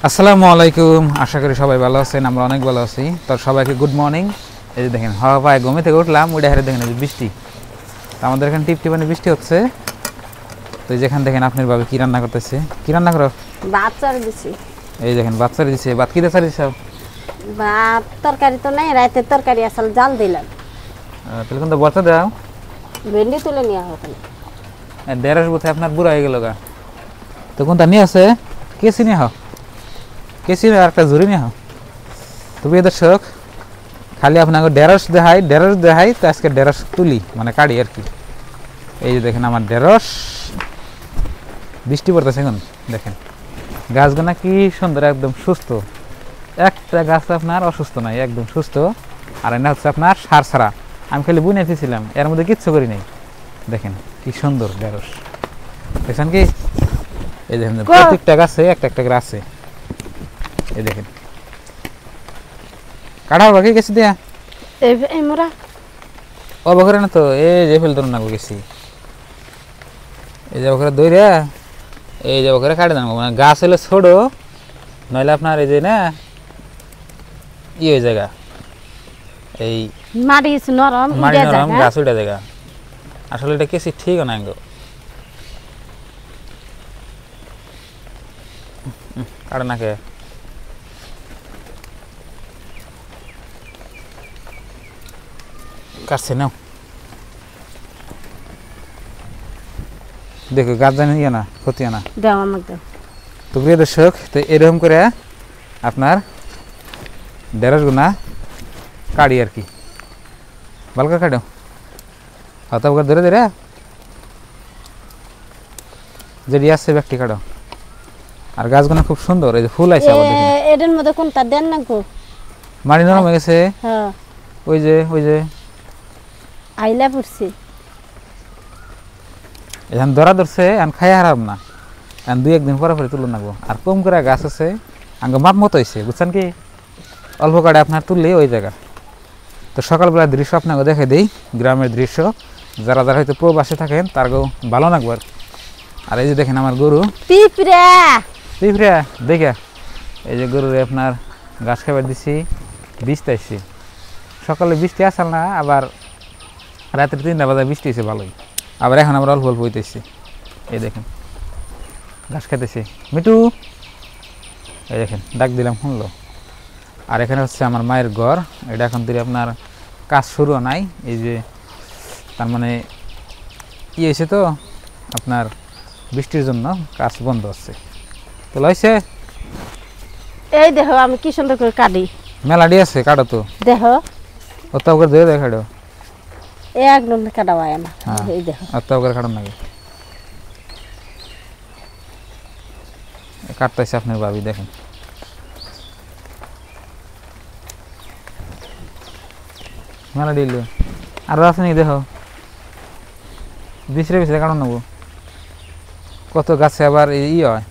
আসসালামু আলাইকুম, আশা করি সবাই ভালো আছেন। আমরা অনেক ভালো আছি। তো সবাইকে গুড মর্নিং। এই যে দেখেন হাওয়া পায়ে ঘুমে থেকে উঠলাম, ওইটা হারে দেখেন যে বৃষ্টি। তো আমাদের এখানে টিপটিপানি বৃষ্টি হচ্ছে। তো যেখানে দেখেন আপনার ভাবে কি রান্না করতেছে, কি রান্না করো? ভাত চাল দিছি। এই দেখেন ভাত চাল দিছে। ভাত কি দিয়ে চাল দিছে? ভাত তরকারি তো নাই, রাতের তরকারি আসল জাল দিলাম। তাহলে কিন্তু বর্তা দাও। ভেন্ডি তুলে নিয়ে হবে। দেড়শ বছর আপনার বুড়া হয়ে গেল গা। তো কোনটা নিয়ে আছে? কেসি নিয়ে হও, কেসি আর একটা ঝুড়ি নিয়ে হও। তো প্রিয় দর্শক, খালি আপনাকে ঢেঁড়স দেখাই তো আজকে ঢেঁড়স তুলি মানে কাটি আর কি। এই যে দেখেন আমার ঢেঁড়স, বৃষ্টি পড়তেছে এখন দেখেন। গাছগুনা কি সুন্দর, একদম সুস্থ। একটা গাছ আপনার অসুস্থ নাই, একদম সুস্থ। আর এটা হচ্ছে আপনার সার ছাড়া। আমি খালি বুনে দিয়েছিলাম, এর মধ্যে কিচ্ছু করি নাই। দেখেন কি সুন্দর ঢেঁড়স, দেখছেন কি? এই দেখেন প্রত্যেকটা গাছে একটা একটা করে আছে। এই দেখেন কাটা হবে কি গেছি দিয়া এই মোরা অবঘরে না তো, এই যে ফেলতো না গেছি। এই যে ওখানে দইরা এই যে ওখানে কাটে দেন, মানে গাছ হলে ছোট, নইলে আপনার এই যে না জায়গা এই মাটি নরম, মাটি নরম, গাছ উঠে জায়গা। আসলে এটা কেসি ঠিক না গো, কাটে না কে কাটছে নাও। দেখো গাছ জানি ইয়ে না, ক্ষতি না। দাও আমাকে। তো প্রিয় দর্শক, তো এরকম করে আপনার ঢেঁড়স গুনা কাটি আর কি। ভালো করে কাটো, হাতা করে ধরে ধরে যেটি আছে ব্যক্তি কাটো। আর গাছগুলো খুব সুন্দর, এই যে ফুল আছে আবার দেখেন। এদের মধ্যে কোনটা দেন না গো? মাটি নরম হয়ে গেছে। হ্যাঁ, ওই যে আইলা পড়ছি। এখন ধরা ধরছে, এখন খাই হারাম না, এখন দুই একদিন পরে পরে তুলে নাগবো। আর কম করে গাছ আছে, আঙ্গ মাপ মতো হয়েছে, বুঝছেন কি? অল্প কাটে আপনার তুললে ওই জায়গা। তো সকালবেলার দৃশ্য আপনাকে দেখে দিই, গ্রামের দৃশ্য। যারা যারা হয়তো প্রবাসে থাকেন তারকেও ভালো লাগবে। আর এই যে দেখেন আমার গরু পিঁপড়া পিঁপড়া দেখে, এই যে গরুরে আপনার ঘাস খাবার দিছি, বৃষ্টি আসছে। সকালে বৃষ্টি আসল না, আবার রাত্রে 3টা বাজে বৃষ্টি হয়েছে ভালোই। আবার এখন আমরা অল্প অল্প হইতেছি। এই দেখেন ঘাস খাইতেছি। মিটু, এই দেখেন ডাক দিলাম শুনলো। আর এখানে হচ্ছে আমার মায়ের ঘর। এটা এখন থেকে আপনার কাজ শুরু নাই, এই যে তার মানে হয়েছে তো আপনার বৃষ্টির জন্য কাজ বন্ধ হচ্ছে। তো লইছে এই দেখো আমি কি সুন্দর করে কাটি। মেলাডি আছে কাটো তো, দেখো অত করে ধরে দেখাড়ো। একদম কাটা হয় না। হ্যাঁ, এই দেখো অত করে কাটান লাগে। কাটতেছে আপনার ভাবি, দেখেন মেলা দিল। আর আছে নাকি দেখো, বিছরে বিছরে কারণ নেবো। কত গাছে আবার হয়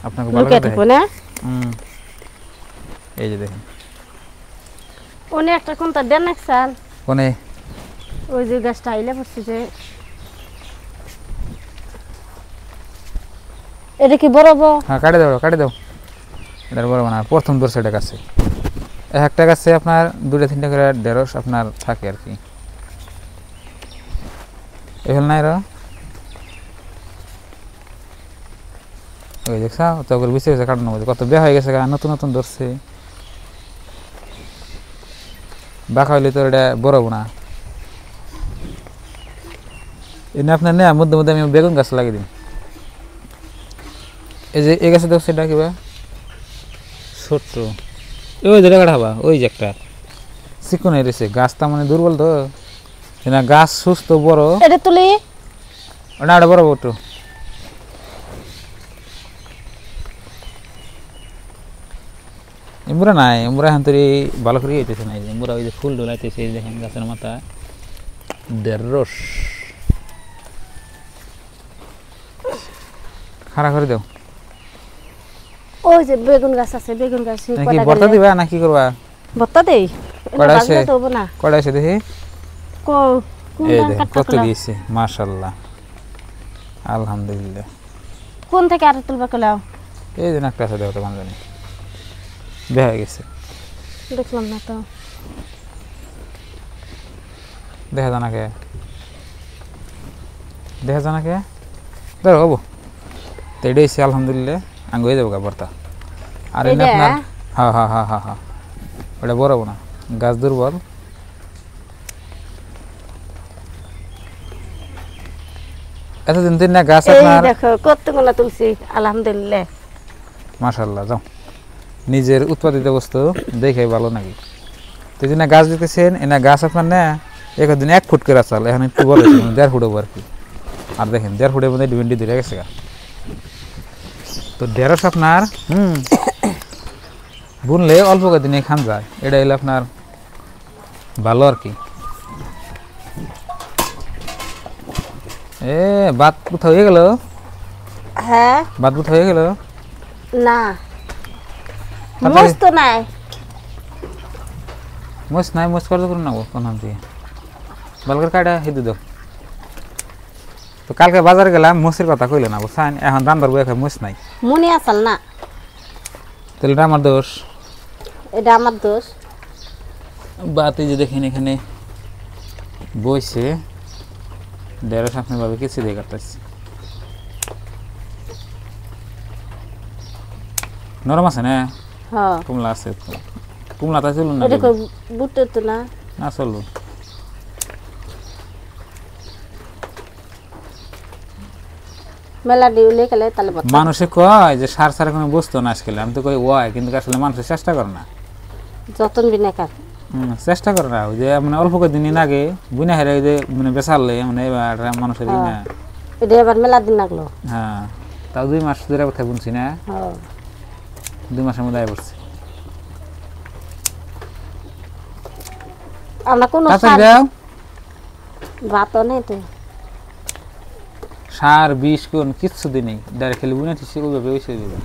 আপনাকে ভালো লুকিয়ে থাকবো না। এই যে দেখেন ওনে একটা কোনটা দেন না চাল, কোনে ওই যে গাছটা আইলে পড়ছে যে। এটা কি বড় বড়? হ্যাঁ কাটে দাও কাটে দাও। এটার বড় না, প্রথম দোর সেটা গাছে একটা গাছে আপনার 2-3টা করে ঢেঁড়স আপনার থাকে আর কি। এগুলো নাই ওই দেখছা তো বুঝতে গেছে কাটানো মধ্যে কত বে হয়ে গেছে, নতুন নতুন ধরছে। বাঁকা হইলে তো এটা বড় না। এনে আপনার নেয়া মধ্যে মধ্যে আমি বেগুন গাছ লাগিয়ে দিন। এই যে এই গাছে দেখছে এটা কিবা ছোট্ট, ওই যে টাকা হবা, ওই যে একটা চিকন এসেছে গাছটা, মানে দুর্বল তো না, গাছ সুস্থ বড়। এটা তুলি ওটা একটা বড় বড় এমরা নাই, এমরা এখন তোর ভালো করে হইতেছে না। এমরা ওই যে ফুল ডোলাইতেছে, দেখেন গাছের মাথা ঢেঁড়স খাড়া করে দাও। ওই যে বেগুন গাছ আছে, বেগুন গাছ নাকি ভর্তা দিবা না কি করবা? ভর্তা দেই কয়টা আছে? দেবো না। কয়টা আছে দেখি। এই কোনটা দেখেন কাটতে কত দিয়েছে, মাশাআল্লাহ, আলহামদুলিল্লাহ। কোন থেকে আর তুলবা কলাও? এই দিন একটা আছে দেখো তো কোন জানি দেখা গেছে দেখলাম না তো দেখা জানা কে ধরো হবো তো এটাই সে আলহামদুলিল্লাহ আঙ্গ হয়ে যাবো গা ভর্তা আর এনে এইটা? আপনার হ্যাঁ ওটা বড় না গাছ দুর্বল এতদিন দিন না গাছ এই আপনার দেখো কতগুলো তুলছি আলহামদুলিল্লাহ মাশাআল্লাহ যাও নিজের উৎপাদিত বস্তু দেখে ভালো নাকি তো এই জন্য গাছ দিতেছেন এনা গাছ আপনার না একদিন 1 ফুট করে চাল এখন একটু বড় 1.5 ফুট হবো আর কি আর দেখেন 1.5 ফুটের মধ্যে ডিভেন্ডি ধরে গেছে গা তো ঢেঁড়স আপনার বুনলে অল্প দিনে খান যায় এটা হলো আপনার ভালো আর কি এ বাত কোথাও হয়ে গেল হ্যাঁ বাত কোথাও হয়ে গেল না তাতে- মোষ তো নাই মোস নাই মোস করতে করুন না কোন হাম দিয়ে বালকার কাটা হেদু দাও তো কালকে বাজারে গেলাম মোসের কথা কইল না বুঝছেন এখন রান্দার বই খাই মোস নাই মনে আসল না তাহলে এটা আমার দোষ এটা আমার দোষ বাতি যে দেখেন এখানে বইছে ঢেঁড়স আপনি ভাবে কিছু দিয়ে কাটতেছি নরম আছে না হ্যাঁ কুমলা আছে কুমলাটা চলুন না এটা কই বুটে তো না না চলুন মেলা দিউলে গেলে তাহলে বতা মানুষে কয় যে সার সার কোনো বস্তু না আজকাল আমি তো কই ওয়াই কিন্তু আসলে মানুষের চেষ্টা করে না যতন বিনা কার চেষ্টা করে না ওই যে মানে অল্প কদিন আগে বুনা হেরে ওই যে মানে বেসারলে মানে এবার মানুষের ই না এটা এবার মেলা দিন লাগলো হ্যাঁ তাও 2 মাস ধরে কথা বুনছি না হ্যাঁ 2 মাসের মধ্যে আয় পড়ছে আমরা কোনো তাতে দাও ভাতও নেই তো সার বিষ কোন কিচ্ছু দিই নেই ডাইরেক্ট খেলে বুনে ঠিক ওইভাবে ওইসে দিবে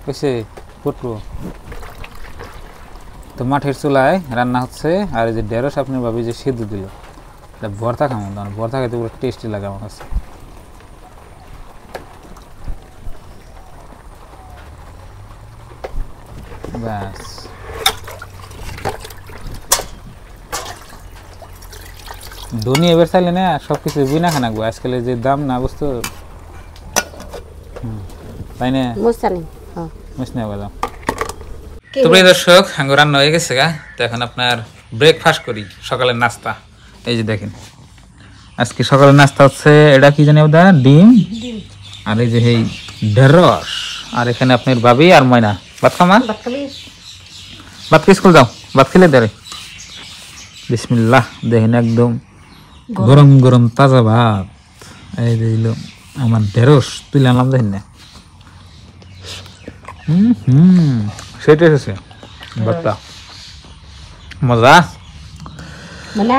ওইসে ফুটবো তো মাঠের চুলায় রান্না হচ্ছে আর এই যে ঢেঁড়স আপনি ভাবি যে সিদ্ধ দিল এটা ভর্তা খাবো না ভর্তা খেতে পুরো টেস্টি লাগে আমার কাছে ব্যাস ধনী এবার চাইলে না সব কিছু বিনা খানা গো আজকাল যে দাম না বুঝতো তাই না বুঝছা নেই হ্যাঁ বুঝতে হবে তো প্রিয় দর্শক আঙ্গুর রান্না হয়ে গেছে গা তো এখন আপনার ব্রেকফাস্ট করি সকালের নাস্তা এই যে দেখেন আজকে সকালের নাস্তা হচ্ছে এটা কি জানি ওটা ডিম আর এই যে এই ঢেঁড়স আর এখানে আপনার ভাবি আর ময়না ভাত খামা ভাত খেয়ে স্কুল যাও ভাত খেলে দেরে বিসমিল্লাহ দেখেন একদম গরম গরম তাজা ভাত এই যে হইলো আমার ঢেঁড়স তুলে আনলাম দেখেন না সেটাই হচ্ছে ভাতটা মজা মানে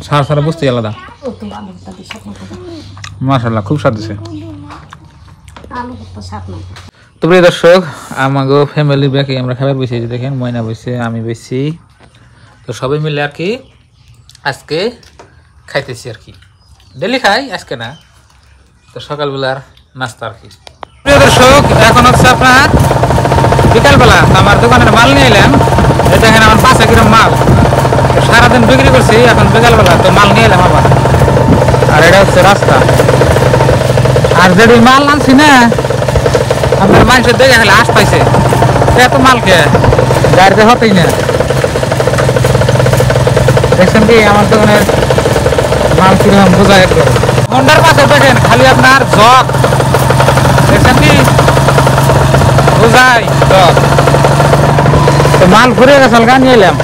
সারা সারা বুঝতে আলাদা মাশাআল্লাহ খুব স্বাদ আছে আলু ভর্তা সাত না তো প্রিয় দর্শক আমাগো ফ্যামিলি ব্যাকে আমরা খাবার বসে যে দেখেন ময়না বসে আমি বসছি তো সবাই মিলে আর কি আজকে খাইতেছি আর কি ডেলি খাই আজকে না তো সকালবেলার নাস্তা আর কি প্রিয় দর্শক এখন হচ্ছে আপনার বিকালবেলা আমার দোকানের মাল নিয়ে এলাম এই দেখেন আমার 5 কিলো মাল তো সারাদিন বিক্রি করছি এখন বিকালবেলা তো মাল নিয়ে এলাম আবার আর এটা হচ্ছে রাস্তা আর যেটি মাল আনছি না আপনার মানুষের দেখে খেলে আশ পাইছে এত মালকে গাড়িতে হতেই না দেখছেন কি আমার দোকানের মাল কিরকম বোঝায় একটু হন্ডার পাশে দেখেন খালি আপনার জগ দেখছেন কি বোঝাই জগ তো মাল ঘুরে গেছে গান নিয়ে এলাম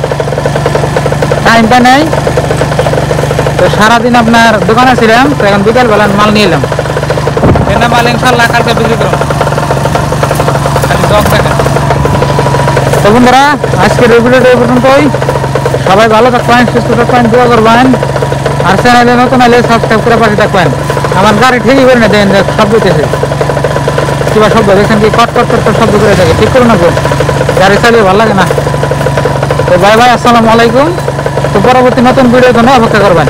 টাইমটা নেই তো সারাদিন আপনার দোকানে ছিলাম তো এখন বিকালবেলা মাল নিয়ে এলাম এটা মাল ইনশাল্লাহ কালকে বিক্রি করুন তো বন্ধুরা আজকের এই ভিডিওটা এই পর্যন্তই সবাই ভালো থাকবেন সুস্থ থাকবেন দোয়া করবেন আর চ্যানেলে নতুন হলে সাবস্ক্রাইব করে পাশে থাকবেন আমার গাড়ি ঠিকই করে না দেন শব্দ উঠেছে কিবা শব্দ দেখছেন কি কট কট কট শব্দ করে থাকে ঠিক করুন না গাড়ি চালিয়ে ভালো লাগে না তো বাই বাই, আসসালামু আলাইকুম। তো পরবর্তী নতুন ভিডিওর জন্য অপেক্ষা করবেন।